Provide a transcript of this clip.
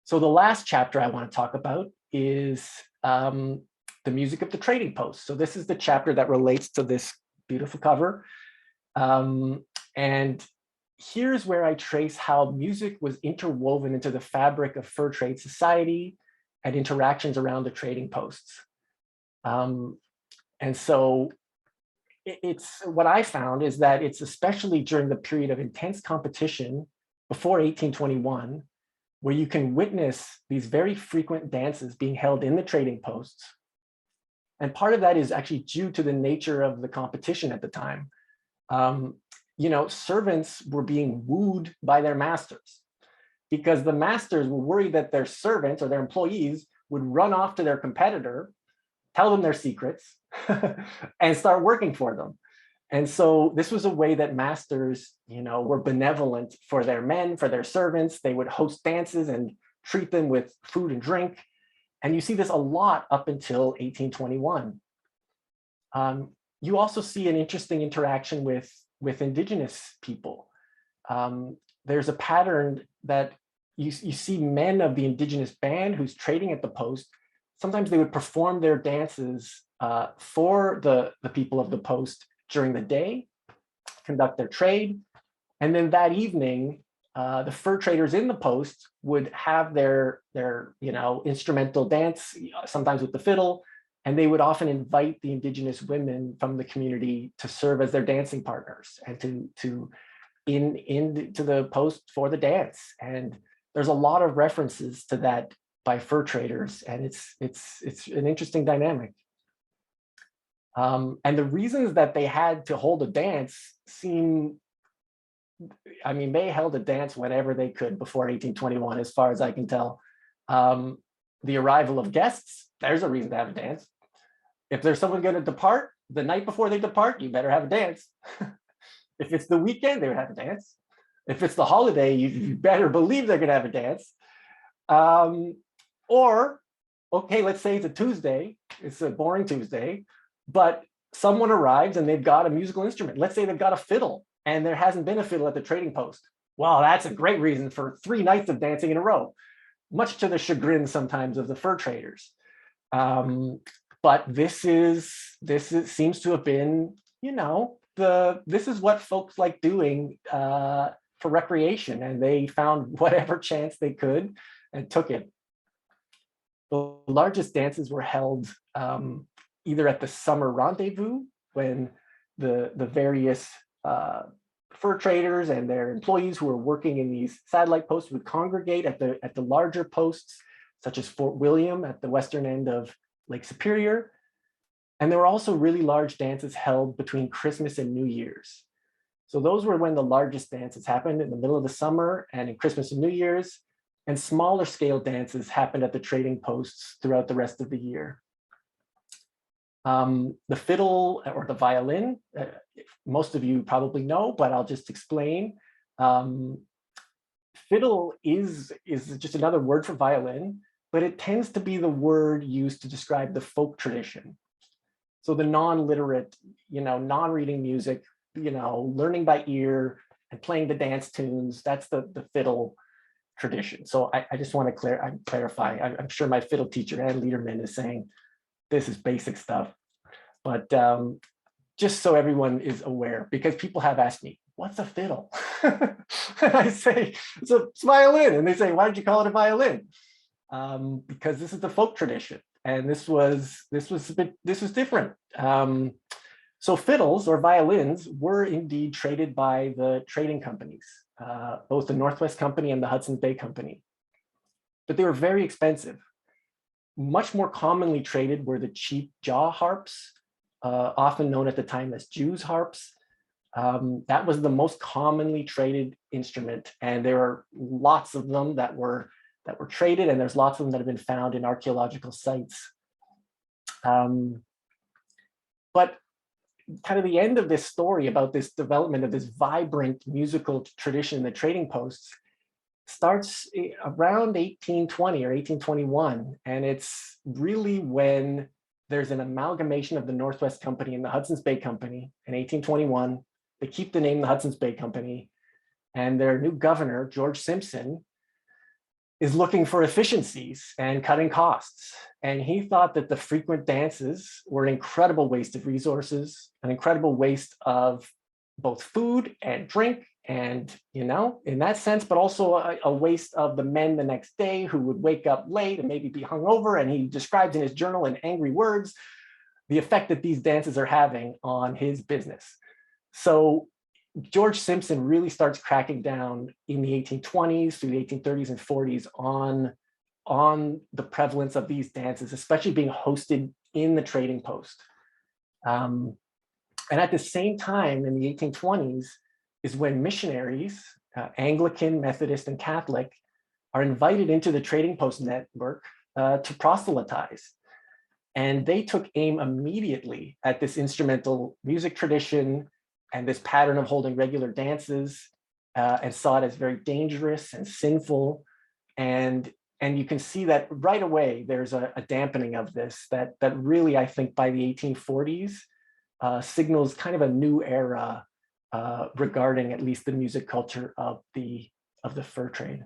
So the last chapter I want to talk about is the music of the trading post. So this is the chapter that relates to this beautiful cover. And here's where I trace how music was interwoven into the fabric of fur trade society and interactions around the trading posts. And so it's what I found is that it's especially during the period of intense competition before 1821, where you can witness these very frequent dances being held in the trading posts. And part of that is actually due to the nature of the competition at the time. Servants were being wooed by their masters because the masters were worried that their servants or their employees would run off to their competitor, tell them their secrets, and start working for them. And so this was a way that masters, were benevolent for their men, for their servants. They would host dances and treat them with food and drink. And you see this a lot up until 1821. You also see an interesting interaction with Indigenous people. There's a pattern that you see men of the Indigenous band who's trading at the post. Sometimes they would perform their dances for the people of the post during the day, conduct their trade. And then that evening, the fur traders in the post would have their instrumental dance, sometimes with the fiddle, and they would often invite the Indigenous women from the community to serve as their dancing partners and to the post for the dance. And there's a lot of references to that by fur traders, and it's an interesting dynamic. And the reasons that they had to hold a dance they held a dance whenever they could before 1821, as far as I can tell. The arrival of guests, there's a reason to have a dance. If there's someone going to depart, the night before they depart, you better have a dance. If it's the weekend, they would have a dance. If it's the holiday, you better believe they're going to have a dance. Or, okay, let's say it's a Tuesday, it's a boring Tuesday, but someone arrives and they've got a musical instrument. Let's say they've got a fiddle and there hasn't been a fiddle at the trading post. Well, that's a great reason for 3 nights of dancing in a row, much to the chagrin sometimes of the fur traders. But this seems to have been, this is what folks like doing for recreation, and they found whatever chance they could and took it. The largest dances were held either at the summer rendezvous, when the various fur traders and their employees who were working in these satellite posts would congregate at the larger posts, such as Fort William at the western end of Lake Superior. And there were also really large dances held between Christmas and New Year's. So those were when the largest dances happened, in the middle of the summer and in Christmas and New Year's. And smaller scale dances happened at the trading posts throughout the rest of the year. The fiddle or the violin, most of you probably know, but I'll just explain. Fiddle is just another word for violin, but it tends to be the word used to describe the folk tradition. So the non-literate, non-reading music, learning by ear and playing the dance tunes, that's the fiddle tradition. So I just want to clarify. I'm sure my fiddle teacher, Ann Liederman, is saying this is basic stuff, but just so everyone is aware, because people have asked me, what's a fiddle? And I say, it's a violin. And they say, why did you call it a violin? Because this is the folk tradition. And this was different. So fiddles or violins were indeed traded by the trading companies, both the Northwest Company and the Hudson's Bay Company. But they were very expensive. Much more commonly traded were the cheap jaw harps, often known at the time as Jews' harps. That was the most commonly traded instrument, and there are lots of them that were traded, and there's lots of them that have been found in archaeological sites. But kind of the end of this story about this development of this vibrant musical tradition in the trading posts starts around 1820 or 1821. And it's really when there's an amalgamation of the Northwest Company and the Hudson's Bay Company in 1821. They keep the name the Hudson's Bay Company. And their new governor, George Simpson, is looking for efficiencies and cutting costs. And he thought that the frequent dances were an incredible waste of resources, an incredible waste of both food and drink, and, you know, in that sense, but also a waste of the men the next day who would wake up late and maybe be hungover. And he describes in his journal in angry words the effect that these dances are having on his business. So George Simpson really starts cracking down in the 1820s through the 1830s and 40s on the prevalence of these dances, especially being hosted in the trading post. And at the same time, in the 1820s, is when missionaries, Anglican, Methodist, and Catholic, are invited into the trading post network to proselytize. And they took aim immediately at this instrumental music tradition and this pattern of holding regular dances, and saw it as very dangerous and sinful. And you can see that right away, there's a dampening of this that really, I think, by the 1840s, signals kind of a new era regarding at least the music culture of the fur trade.